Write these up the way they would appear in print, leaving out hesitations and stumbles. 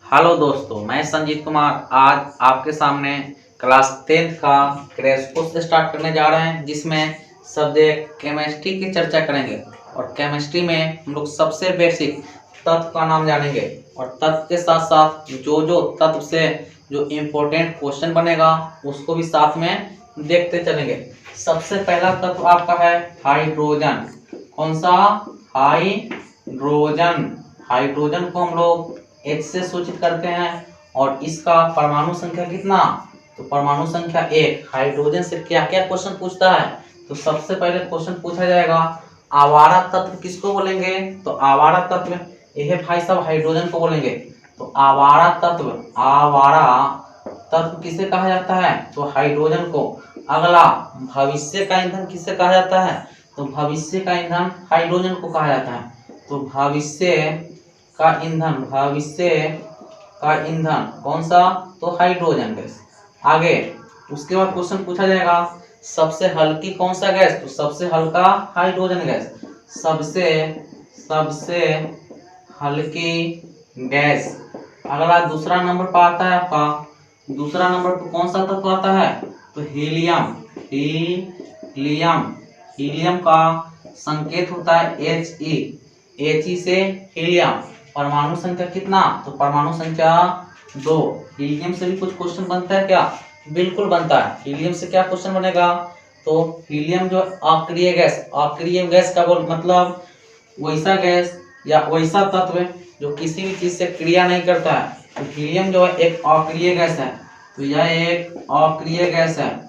Hello दोस्तों, मैं संजीत कुमार आज आपके सामने क्लास 10th का क्रैश कोर्स स्टार्ट करने जा रहे हैं, जिसमें सब्जेक्ट केमिस्ट्री की चर्चा करेंगे। और केमिस्ट्री में हम लोग सबसे बेसिक तत्व का नाम जानेंगे और तत्व के साथ साथ जो तत्व से जो इम्पोर्टेंट क्वेश्चन बनेगा उसको भी साथ में देखते चलेंगे। सबसे पहला तत्व आपका है हाइड्रोजन। कौन सा? हाइड्रोजन। हाइड्रोजन को हम लोग H से सूचित करते हैं और इसका परमाणु संख्या कितना? तो परमाणु संख्या 1। हाइड्रोजन से क्या क्या क्वेश्चन पूछता है? तो सबसे पहले क्वेश्चन पूछा जाएगा आवारा तत्व किसको बोलेंगे? तो आवारा तत्व यह भाई साहब हाइड्रोजन को बोलेंगे। तो आवारा तत्व किसे कहा जाता है? तो हाइड्रोजन को। अगला, भविष्य का ईंधन किसे कहा जाता है? तो भविष्य का ईंधन हाइड्रोजन को कहा जाता है। तो भविष्य का ईंधन कौन सा? तो हाइड्रोजन गैस। आगे उसके बाद क्वेश्चन पूछा जाएगा सबसे हल्की कौन सा गैस? तो सबसे हल्का हाइड्रोजन गैस। सबसे हल्की गैस। अगला दूसरा नंबर पर आता है आपका, दूसरा नंबर पर कौन सा तत्व आता है? तो हीलियम। हीलियम का संकेत होता है He से हीलियम। परमाणु संख्या कितना? तो परमाणु संख्या 2। हीलियम से भी कुछ क्वेश्चन बनता है क्या? बिल्कुल बनता है। हीलियम से क्या क्वेश्चन बनेगा? तो हीलियम जो अक्रिय गैस का बोल मतलब वैसा गैस या वैसा तत्व जो किसी भी चीज से क्रिया नहीं करता है। तो हीलियम जो है एक अक्रिय गैस है। तो यह एक अक्रिय गैस है।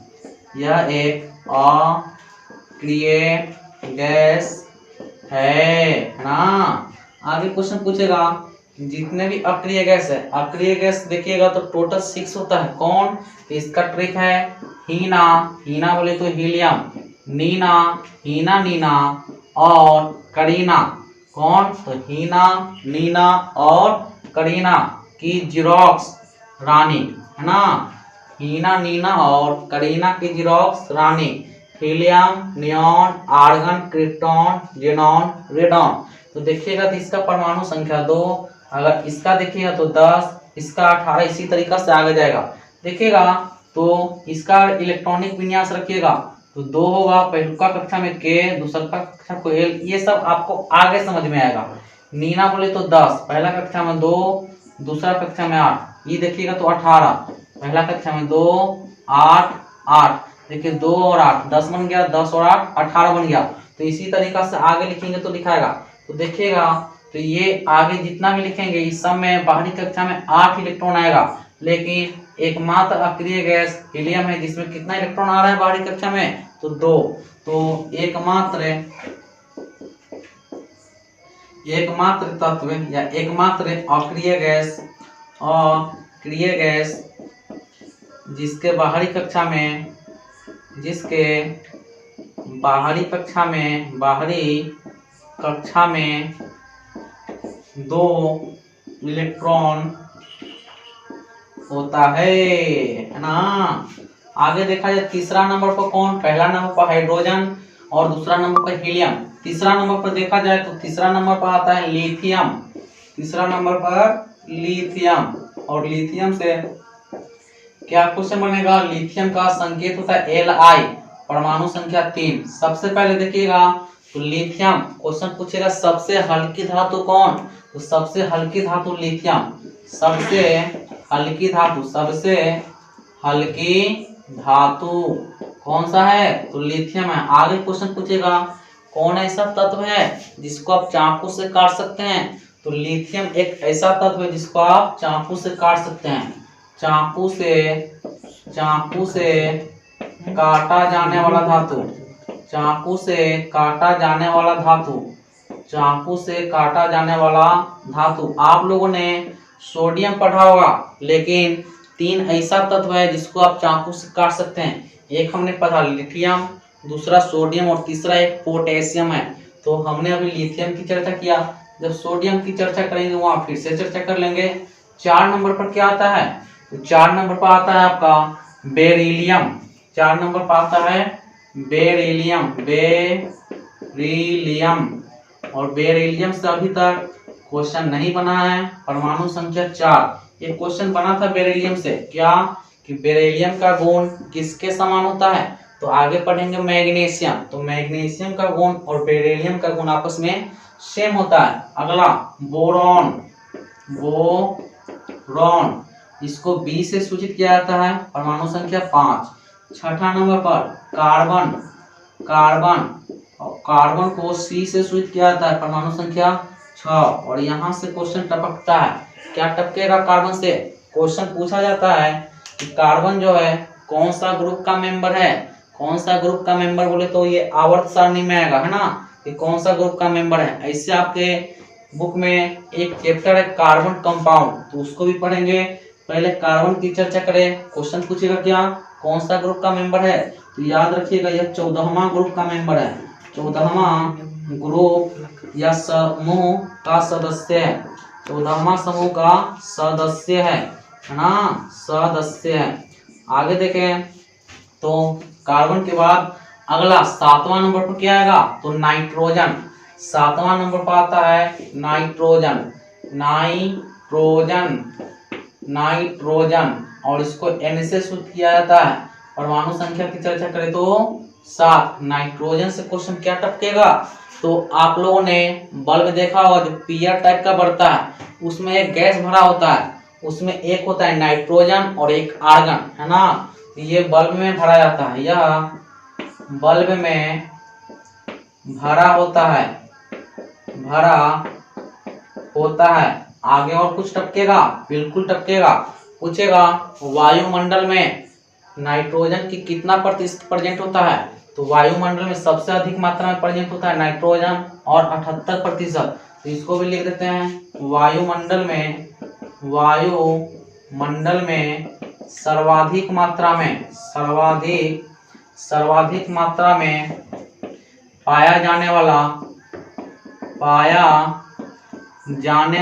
है ना। आगे क्वेश्चन पूछेगा जितने भी अक्रिय गैस है, अक्रिय गैस देखिएगा तो टोटल 6 होता है। कौन? तो इसका ट्रिक है हीना बोले तो हीलियम, नीना और करीना। कौन? तो नीना और करीना की जीरोक्स रानी, है ना। नीना और करीना की जीरोक्स रानी। Helium, neon, argon, krypton, xenon, radon. तो देखिएगा तो इसका परमाणु संख्या 2। अगर इसका देखिएगा तो 10, इसका 18, इसी तरीका से आगे जाएगा। देखिएगा तो इसका इलेक्ट्रॉनिक विन्यास रखिएगा तो 2 होगा। पहलुका कक्षा में K, दूसरा कक्षा को L, ये सब आपको आगे समझ में आएगा। नीना बोले तो 10, पहला कक्षा में 2, दूसरा कक्षा में 8, ये देखिएगा तो 18, पहला कक्षा में 2, 8। देखिए 2 और 8 10 बन गया, 10 और 8 18 बन गया। तो इसी तरीका से आगे लिखेंगे तो लिखाएगा। तो देखिएगा तो ये आगे जितना भी लिखेंगे इस सब में बाहरी कक्षा में 8 इलेक्ट्रॉन आएगा, लेकिन एकमात्र अक्रिय गैस हीलियम है जिसमें कितना इलेक्ट्रॉन आ रहा है बाहरी कक्षा में? तो 2। तो एकमात्र तत्व या एकमात्र अक्रिय गैस जिसके बाहरी कक्षा में 2 इलेक्ट्रॉन होता है ना। आगे देखा जाए तीसरा नंबर पर कौन? पहला नंबर पर हाइड्रोजन और दूसरा नंबर पर हीलियम। तीसरा नंबर पर देखा जाए तो तीसरा नंबर पर आता है लिथियम। तीसरा नंबर पर लिथियम। और लिथियम से क्या क्वेश्चन बनेगा? लिथियम का संकेत होता है Li, परमाणु संख्या 3। सबसे पहले देखिएगा तो लिथियम क्वेश्चन पूछेगा सबसे हल्की धातु कौन? तो सबसे हल्की धातु लिथियम। सबसे हल्की धातु कौन सा है? तो लिथियम है। आगे क्वेश्चन पूछेगा कौन ऐसा तत्व है जिसको आप चाकू से काट सकते हैं? तो लिथियम एक ऐसा तत्व है जिसको आप चाकू से काट सकते हैं। चाकू से काटा जाने वाला धातु। चाकू से काटा जाने वाला धातु आप लोगों ने सोडियम पढ़ा होगा, लेकिन 3 ऐसा तत्व है जिसको आप चाकू से काट सकते हैं। एक हमने पढ़ा लिथियम, दूसरा सोडियम और तीसरा एक पोटेशियम है। तो हमने अभी लिथियम की चर्चा किया, जब सोडियम की चर्चा करेंगे वहां फिर से चर्चा कर लेंगे। 4 नंबर पर क्या आता है? तो 4 नंबर पर आता है आपका बेरिलियम। 4 नंबर पर आता है बेरिलियम। और बेरिलियम से अभी तक क्वेश्चन नहीं बना है। परमाणु संख्या 4 ये क्वेश्चन बना था बेरिलियम से, क्या कि बेरिलियम का गुण किसके समान होता है, तो आगे पढ़ेंगे मैग्नीशियम, तो मैग्नीशियम का गुण और बेरिलियम का गुण आपस में सेम होता है। अगला बोरॉन, बोरॉन इसको बी से सूचित किया जाता है, परमाणु संख्या 5। छठा नंबर पर कार्बन, कार्बन कार्बन को सी से सूचित किया जाता है, परमाणु संख्या 6। और यहाँ से क्वेश्चन टपकता है, क्या टपकेगा कार्बन से, क्वेश्चन पूछा जाता है कि कार्बन जो है कौन सा ग्रुप का मेंबर है, कौन सा ग्रुप का मेंबर बोले तो ये आवर्त सारणी में आएगा, है ना, कि कौन सा ग्रुप का मेंबर है। ऐसे आपके बुक में एक चैप्टर है कार्बन कंपाउंड, तो उसको भी पढ़ेंगे। पहले कार्बन की चर्चा करें, क्वेश्चन पूछेगा क्या कौन सा ग्रुप का मेंबर है, तो याद रखिएगा यह 14वां ग्रुप का मेंबर है, 14वां ग्रुप या समूह का सदस्य है, 14वां समूह का सदस्य है ना, सदस्य है। आगे देखें तो कार्बन के बाद अगला 7वां नंबर पर क्या आएगा, तो नाइट्रोजन। 7वां नंबर पर आता है नाइट्रोजन, नाइट्रोजन, नाइट्रोजन और इसको N से सूचित किया जाता है। परमाणु संख्या की चर्चा करें तो 7। नाइट्रोजन से क्वेश्चन क्या टपकेगा, तो आप लोगों ने बल्ब देखा होगा जो पीयर टाइप का बढ़ता है, उसमें एक गैस भरा होता है, उसमें एक होता है नाइट्रोजन और एक आर्गन, है ना, ये बल्ब में भरा जाता है, यह बल्ब में भरा होता है, भरा होता है। आगे और कुछ टपकेगा, बिल्कुल टपकेगा। पूछेगा वायुमंडल में नाइट्रोजन की कितना प्रतिशत प्रेजेंट होता है, तो वायुमंडल में सबसे अधिक मात्रा में प्रेजेंट होता है नाइट्रोजन और 78%। तो इसको भी लिख देते हैं वायुमंडल में, वायुमंडल में सर्वाधिक मात्रा में, सर्वाधिक मात्रा में पाया जाने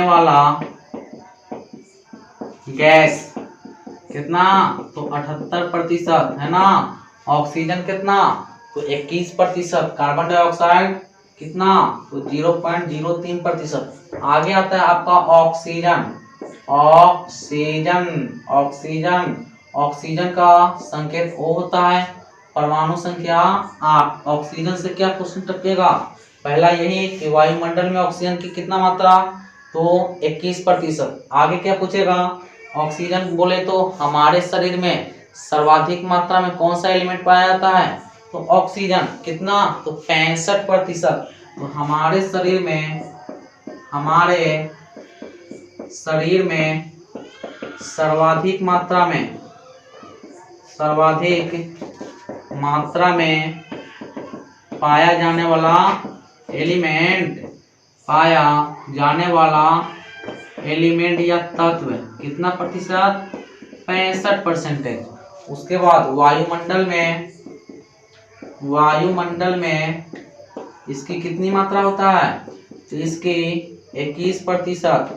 वाला गैस कितना, तो 78% है ना। ऑक्सीजन कितना, तो 21%। कार्बन डाइऑक्साइड कितना, तो 0.03%। आगे आता है आपका ऑक्सीजन, ऑक्सीजन, ऑक्सीजन, ऑक्सीजन का संकेत O होता है, परमाणु संख्या 8। ऑक्सीजन से क्या क्वेश्चन टपकेगा, पहला यही कि वायुमंडल में ऑक्सीजन की कितना मात्रा, तो 21%। आगे क्या पूछेगा, ऑक्सीजन बोले तो हमारे शरीर में सर्वाधिक मात्रा में कौन सा एलिमेंट पाया जाता है, तो ऑक्सीजन कितना, तो 65%। तो हमारे शरीर में सर्वाधिक मात्रा में पाया जाने वाला एलिमेंट या तत्व कितना प्रतिशत, 65%। उसके बाद वायुमंडल में इसकी कितनी मात्रा होता है, तो इसकी 21%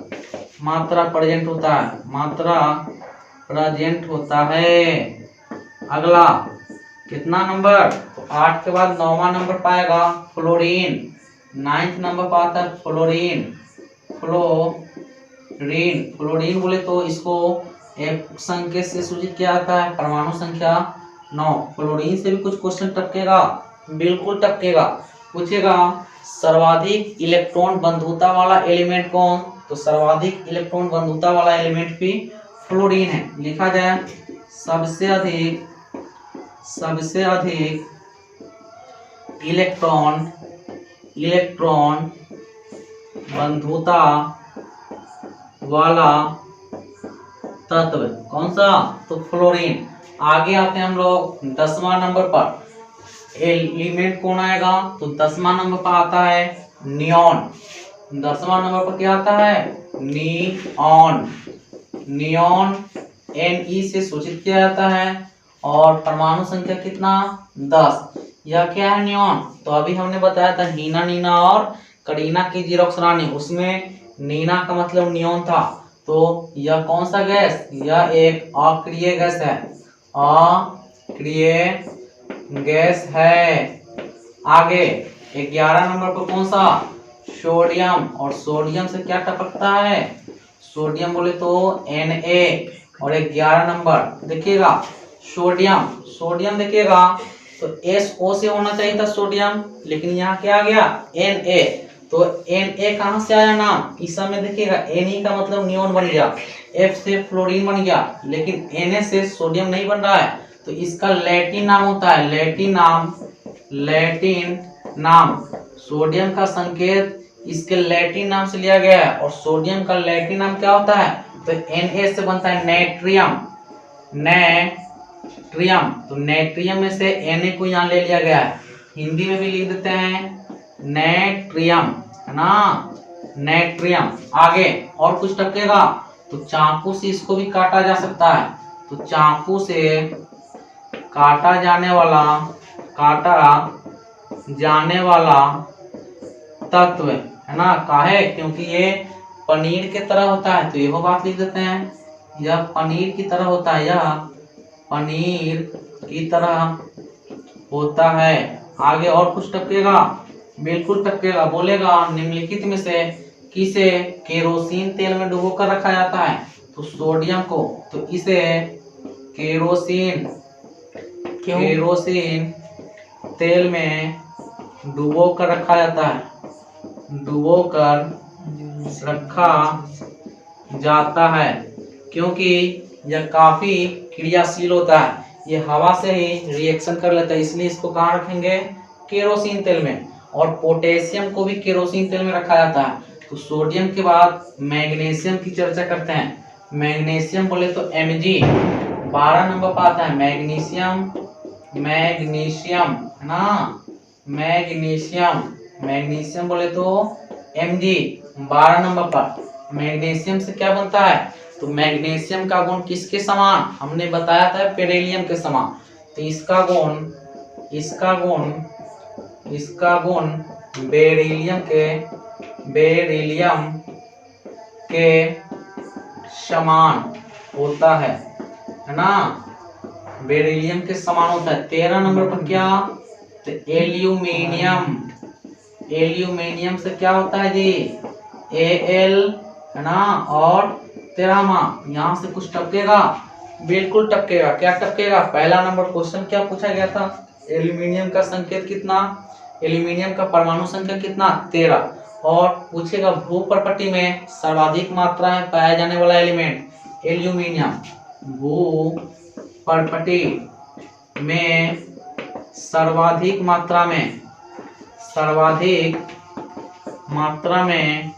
मात्रा प्रेजेंट होता है, अगला कितना नंबर, तो 8 के बाद 9वां नंबर पाएगा फ्लोरीन। 9th नंबर पर आता है फ्लोरीन, फ्लोरीन बोले तो इसको एक संकेत से सूचित किया जाता है, परमाणु संख्या 9। फ्लोरीन से भी कुछ क्वेश्चन टपकेगा, बिल्कुल टपकेगा। पूछेगा सर्वाधिक इलेक्ट्रॉन बंधुता वाला एलिमेंट कौन, तो सर्वाधिक इलेक्ट्रॉन बंधुता वाला एलिमेंट भी फ्लोरीन है। लिखा जाए सबसे अधिक इलेक्ट्रॉन बंधुता वाला तत्व कौन सा, तो फ्लोरीन। आगे आते हैं हम लोग 10वां नंबर पर एलिमेंट कौन आएगा, तो 10वां नंबर पर आता है नियॉन। 10वां नंबर पर क्या आता है, नियॉन। नियॉन Ne से सूचित किया जाता है और परमाणु संख्या कितना, 10। यह क्या है नियॉन, तो अभी हमने बताया था हीना, नीना और करीना की जीरोक्स रानी, उसमें नीना का मतलब नियॉन था। तो यह कौन सा गैस, यह एक अक्रिय गैस है, अक्रिय गैस है। आगे 11 नंबर पर कौन सा, सोडियम। और सोडियम से क्या टपकता है, सोडियम बोले तो Na। और 11 नंबर देखिएगा सोडियम, सोडियम देखिएगा तो SO से होना चाहिए था सोडियम, लेकिन यहाँ क्या आ गया Na। तो Na कहाँ से आया नाम, इस समय देखिएगा Ne का मतलब नियोन बन गया, F से फ्लोरीन बन गया, लेकिन Na से सोडियम नहीं बन रहा है। तो इसका लैटिन नाम होता है, लैटिन नाम, लैटिन नाम। सोडियम का संकेत इसके लैटिन नाम से लिया गया है, और सोडियम का लैटिन नाम क्या होता है, तो Na से बनता है नेट्रियम, नेट्रियम। तो नेट्रियम में से Na को यहाँ ले लिया गया है, हिंदी में भी लिख देते हैं नेट्रियम, है ना, नेट्रियम। आगे और कुछ टपकेगा तो चाकू से इसको भी काटा जा सकता है। तो चाकू से काटा जाने वाला, काटा जाने वाला तत्व है ना, काहे, क्योंकि ये पनीर के तरह होता है। तो यह बात लिख देते हैं, यह पनीर की तरह होता है, यह पनीर की तरह होता है। आगे और कुछ टपकेगा, बिल्कुल टपकेगा, बोलेगा निम्नलिखित में से किसे केरोसिन तेल में डुबो कर रखा जाता है, तो सोडियम को। तो इसे केरोसिन, केरोसिन तेल में डुबो कर रखा जाता है, डुबो कर रखा जाता है, क्योंकि यह काफी क्रियाशील होता है, ये हवा से ही रिएक्शन कर लेता है, इसलिए इसको कहाँ रखेंगे, केरोसिन तेल में। और पोटेशियम को भी केरोसिन तेल में रखा जाता है। तो सोडियम के बाद मैग्नीशियम की चर्चा करते हैं। मैग्नीशियम बोले तो Mg 12 नंबर पर आता है, मैग्नीशियम, मैग्नीशियम है ना, मैग्नीशियम, मैग्नीशियम बोले तो Mg 12 नंबर पर। मैग्नीशियम से क्या बनता है, तो मैग्नीशियम का गुण किसके समान, हमने बताया था बेरिलियम के समान। तो इसका गुण, इसका गुण, इसका गुण बेरिलियम के, बेरिलियम के समान होता है ना, बेरिलियम के समान होता है। 13 नंबर पर क्या, तो एल्यूमिनियम, एल्यूमिनियम से क्या होता है जी, Al है ना, और 13वां यहाँ से कुछ टपकेगा, बिल्कुल टपकेगा। क्या टपकेगा, पहला नंबर क्वेश्चन क्या पूछा गया था, एल्यूमिनियम का संकेत कितना, एल्यूमिनियम का परमाणु संख्या कितना, 13। और पूछेगा भू प्रकृति में सर्वाधिक मात्रा में पाया जाने वाला एलिमेंट एल्यूमिनियम, भू प्रकृति में सर्वाधिक मात्रा में, सर्वाधिक मात्रा में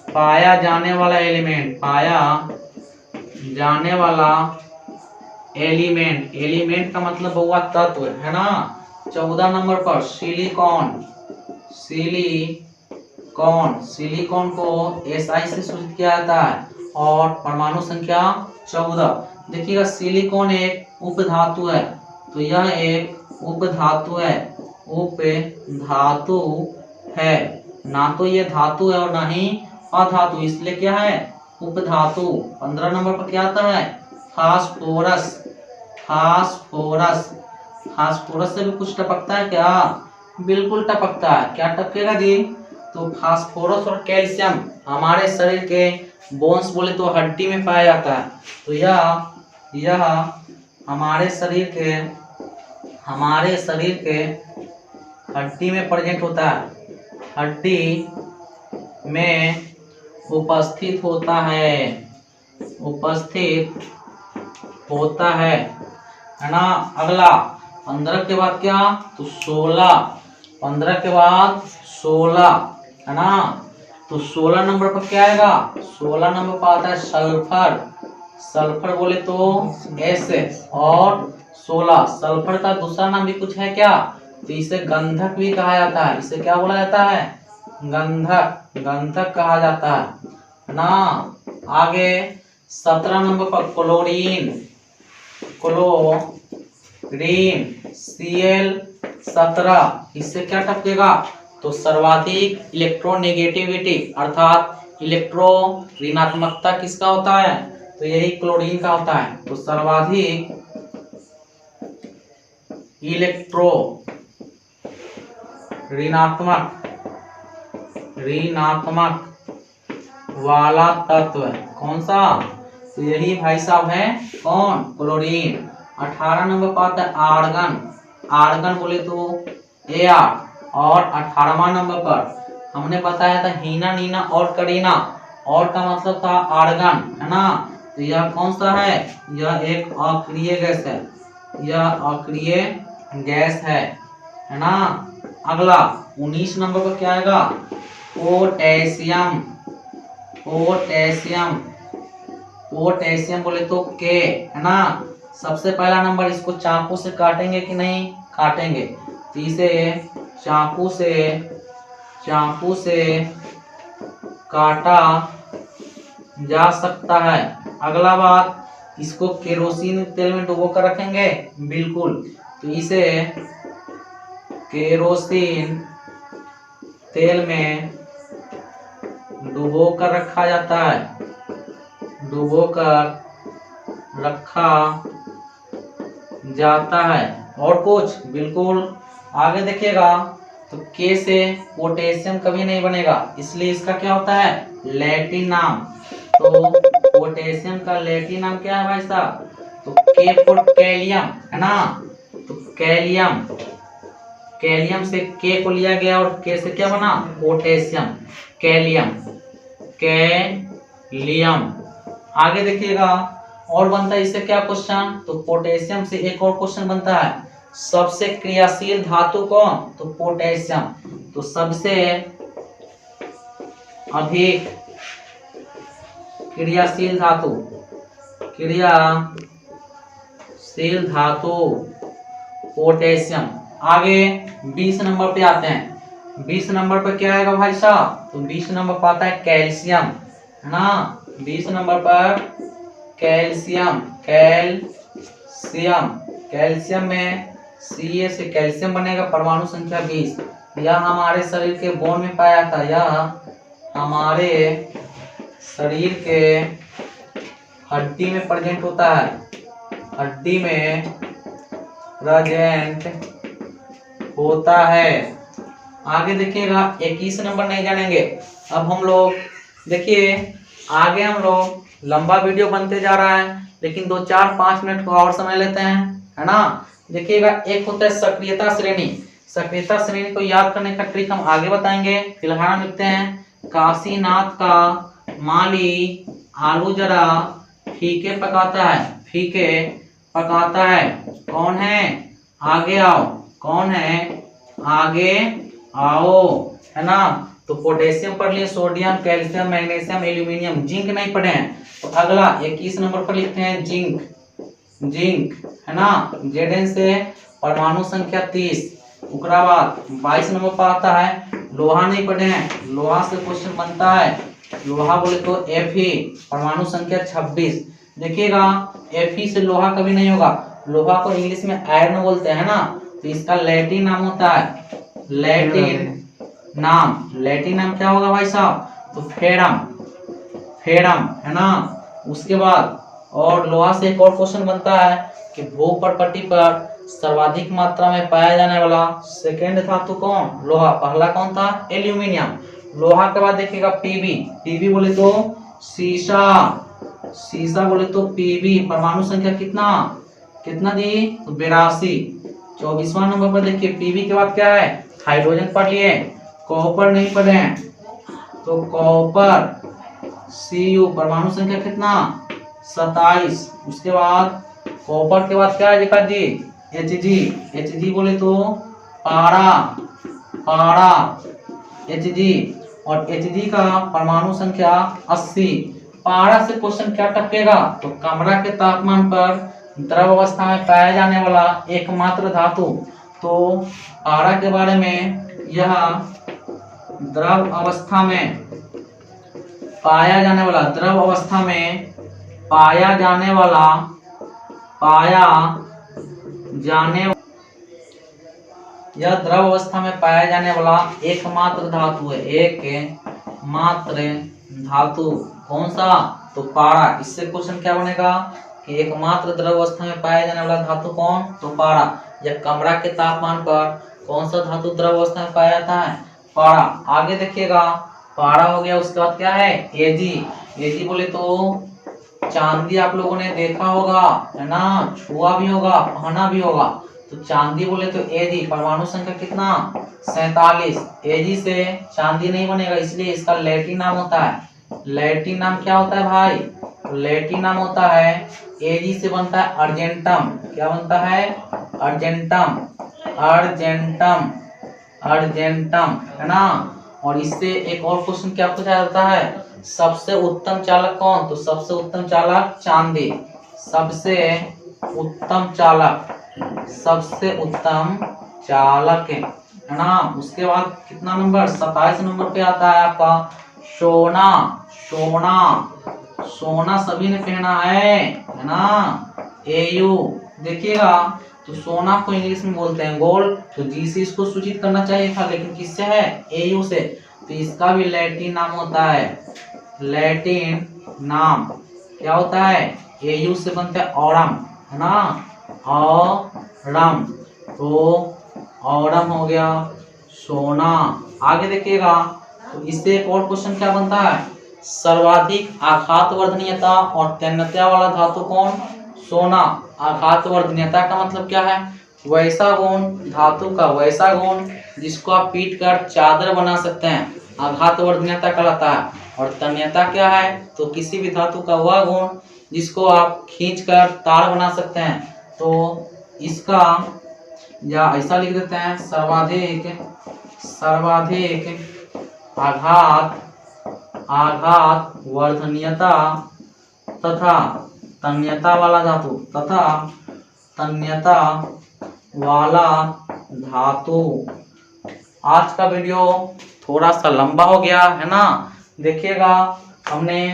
पाया जाने वाला एलिमेंट, पाया जाने वाला एलिमेंट, एलिमेंट का मतलब हुआ तत्व है ना। 14 नंबर पर सिलिकॉन, सिलिकॉन, सिलिकॉन को Si से सूचित किया जाता है, और परमाणु संख्या 14। देखिएगा सिलिकॉन एक उपधातु है, तो यह एक उपधातु है, उपधातु है, ना तो ये धातु है और ना ही अधातु, इसलिए क्या है उपधातु। 15 नंबर पर क्या आता है, फास्फोरस, फास्फोरस, फास्फोरस से भी कुछ टपकता है क्या, बिल्कुल टपकता है। क्या टपकेगा जी, तो फास्फोरस और कैल्शियम हमारे शरीर के बोन्स बोले तो हड्डी में पाया जाता है। तो यह हमारे शरीर के, हमारे शरीर के हड्डी में प्रेजेंट होता है, हड्डी में उपस्थित होता है, उपस्थित होता है ना। अगला 15 के बाद क्या, तो 16, 15 के बाद 16 है ना। तो 16 नंबर पर क्या आएगा, 16 नंबर पर आता है सल्फर, सल्फर बोले तो S, और 16 सल्फर का दूसरा नाम भी कुछ है क्या, तो इसे गंधक भी कहा जाता है, इसे क्या बोला जाता है, गंधक, गंधक कहा जाता है ना। आगे 17 नंबर पर क्लोरीन, क्लोरीन Cl17, इससे क्या टपकेगा, तो सर्वाधिक इलेक्ट्रोनेगेटिविटी अर्थात इलेक्ट्रो ऋणात्मकता किसका होता है, तो यही क्लोरीन का होता है। तो सर्वाधिक इलेक्ट्रो ऋणात्मक, ऋणात्मक वाला तत्व कौन सा? तो यही भाई साहब है कौन? क्लोरीन। 18 नंबर पर आता है आर्गन। आर्गन बोले तो एआर। और 18वां नंबर पर हमने बताया था हीना, नीना और करीना। और का मतलब था आर्गन, है ना। तो यह कौन सा है? यह एक अक्रिय गैस है। यह अक्रिय गैस है ना। अगला 19 नंबर पर क्या आएगा? पोटेशियम। पोटेशियम। पोटेशियम बोले तो के, है ना। सबसे पहला नंबर, इसको चाकू से काटेंगे कि नहीं? काटेंगे। तो इसे चाकू से काटा जा सकता है। अगला बात, इसको केरोसिन तेल में डुबो कर रखेंगे? बिल्कुल। तो इसे केरोसिन तेल में डुबो कर रखा जाता है। डुबो कर रखा जाता है। और कुछ? बिल्कुल। आगे देखिएगा, तो के से पोटेशियम कभी नहीं बनेगा, इसलिए इसका क्या होता है? लैटिन नाम। तो पोटेशियम का लैटिन नाम क्या है भाई साहब? तो के फॉर कैलियम, है ना। तो कैलियम, कैलियम से के को लिया गया और के से क्या बना? पोटेशियम। कैलियम, कैलियम। आगे देखिएगा, और बनता है इससे क्या क्वेश्चन? तो पोटेशियम से एक और क्वेश्चन बनता है, सबसे क्रियाशील धातु कौन? तो पोटेशियम। तो सबसे अधिक क्रियाशील धातु, क्रियाशील धातु पोटेशियम। आगे 20 नंबर पे आते हैं। 20 नंबर पर क्या आएगा भाई साहब? तो 20 नंबर पर आता है कैल्शियम, है ना। 20 नंबर पर कैल्शियम। कैल्शियम, कैल्शियम में Ca से कैल्शियम बनेगा, परमाणु संख्या 20। यह हमारे शरीर के बोन में पाया जाता है। यह हमारे शरीर के हड्डी में प्रेजेंट होता है। हड्डी में प्रेजेंट होता है। आगे देखिएगा, 21 नंबर नहीं जानेंगे। अब हम लोग देखिए, आगे हम लोग लंबा वीडियो बनते जा रहा है, लेकिन 2-4-5 मिनट को और समय लेते हैं, है ना। देखिएगा, एक होता है सक्रियता श्रेणी। सक्रियता श्रेणी को याद करने का ट्रिक हम आगे बताएंगे। फिलहाल हम लिखते हैं, काशीनाथ का माली आलू जरा फीके पकाता है। फीके पकाता है। कौन है? आगे आओ। कौन है? आगे आओ, है ना। तो पोटेशियम पढ़ लिए, sodium, calcium, magnesium, aluminium. Zinc नहीं पढ़े हैं। तो अगला 21 नंबर पर लिखते हैं जिंक। जिंक, है ना। Zn से परमाणु संख्या 30। उसके बाद 22 नंबर पर आता है, लोहा नहीं पढ़े हैं। लोहा से क्वेश्चन बनता है। लोहा बोले तो Fe, परमाणु संख्या 26। देखिएगा, Fe से लोहा कभी नहीं होगा। लोहा को इंग्लिश में आयरन बोलते हैं ना। तो इसका लैटिन नाम होता है, लैटिन नाम। लैटिन नाम क्या होगा भाई साहब? तो फेरम। फेरम, है ना। उसके बाद और लोहा से एक और क्वेश्चन बनता है कि भूपर्पटी पर सर्वाधिक मात्रा में पाया जाने वाला सेकेंड धातु कौन? लोहा। पहला कौन था? एल्यूमिनियम। लोहा के बाद देखिएगा पीबी। पीबी बोले तो सीसा। सीसा बोले तो पीबी। परमाणु संख्या कितना कितना दी? तो 82। 24वां नंबर पर देखिए, पीबी के बाद क्या है? हाइड्रोजन पढ़ लिए। कॉपर नहीं पढ़े हैं, तो कॉपर Cu, परमाणु संख्या कितना? 27। उसके बाद कॉपर के बाद क्या है देखा जी? Hg। Hg बोले तो पारा। पारा, Hg। और Hg का परमाणु संख्या 80। पारा से क्वेश्चन क्या टपकेगा? तो कमरा के तापमान पर द्रव अवस्था में पाया जाने वाला एकमात्र धातु। तो पारा के बारे में, यह द्रव अवस्था में पाया जाने वाला, द्रव अवस्था में पाया जाने वाला, यह द्रव अवस्था में पाया जाने वाला एकमात्र धातु है। एकमात्र धातु कौन सा? तो पारा। इससे क्वेश्चन क्या बनेगा कि एकमात्र द्रव अवस्था में पाया जाने वाला धातु कौन? तो पारा। या कमरा के तापमान पर कौन सा धातु द्रव अवस्था में पाया जाता है? पारा। आगे देखिएगा, पारा हो गया, उसके बाद क्या है एजी। एजी बोले तो चांदी आप लोगों ने देखा होगा, है ना, छुआ भी होगा, पहना भी होगा। तो चांदी बोले तो एजी, परमाणु संख्या कितना 47। एजी से चांदी नहीं बनेगा, इसलिए इसका लैटिन नाम होता है। लैटिन नाम क्या होता है भाई? तो लैटिन नाम होता है, एजी से बनता है अर्जेंटम। क्या बनता है? अर्जेंटम, अर्जेंटम, अर्जेंटम, है ना। और इससे एक और क्वेश्चन क्या पूछा जाता है, सबसे उत्तम चालक कौन? तो सबसे उत्तम चालक चांदी। सबसे उत्तम चालक, सबसे उत्तम चालक, है ना। उसके बाद कितना नंबर 27 नंबर पे आता है आपका सोना। सोना, सोना सभी ने पहना है ना। एयू देखिएगा, तो सोना को इंग्लिश में बोलते हैं गोल्ड। तो जी से इसको सूचित करना चाहिए था, लेकिन किससे है? एयू से। तो इसका भी लैटिन नाम होता है, लैटिन नाम क्या होता है? एयू से बनता है ऑरम, है ना, ऑरम। तो ऑरम हो गया सोना। आगे देखिएगा, तो इससे एक और क्वेश्चन क्या बनता है, सर्वाधिक आघात वर्धनीयता और तन्यता वाला धातु कौन? सोना। आघात वर्धनीयता का मतलब क्या है? वैसा गुण, धातु का वैसा गुण जिसको आप पीट कर चादर बना सकते हैं, आघात वर्धनीयता कहलाता है। और तन्यता क्या है? तो किसी भी धातु का वह गुण जिसको आप खींचकर तार बना सकते हैं। तो इसका या ऐसा लिख देते हैं, सर्वाधिक, सर्वाधिक आघात, आघात वर्धनीयता तथा तन्यता वाला धातु, तथा तन्यता वाला धातु। आज का वीडियो थोड़ा सा लंबा हो गया, है ना। देखिएगा, हमने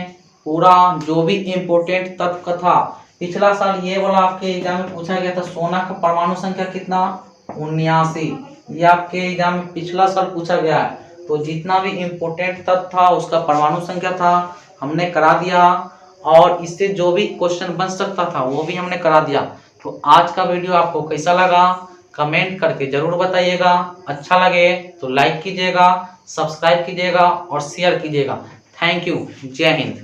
पूरा जो भी इम्पोर्टेंट तत्व था, पिछला साल ये वाला आपके एग्जाम में पूछा गया था, सोना का परमाणु संख्या कितना? 79। ये आपके एग्जाम में पिछला साल पूछा गया है। तो जितना भी इम्पोर्टेंट तत्व था उसका परमाणु संख्या था, हमने करा दिया। और इससे जो भी क्वेश्चन बन सकता था वो भी हमने करा दिया। तो आज का वीडियो आपको कैसा लगा कमेंट करके जरूर बताइएगा। अच्छा लगे तो लाइक कीजिएगा, सब्सक्राइब कीजिएगा और शेयर कीजिएगा। Thank you. जय हिंद।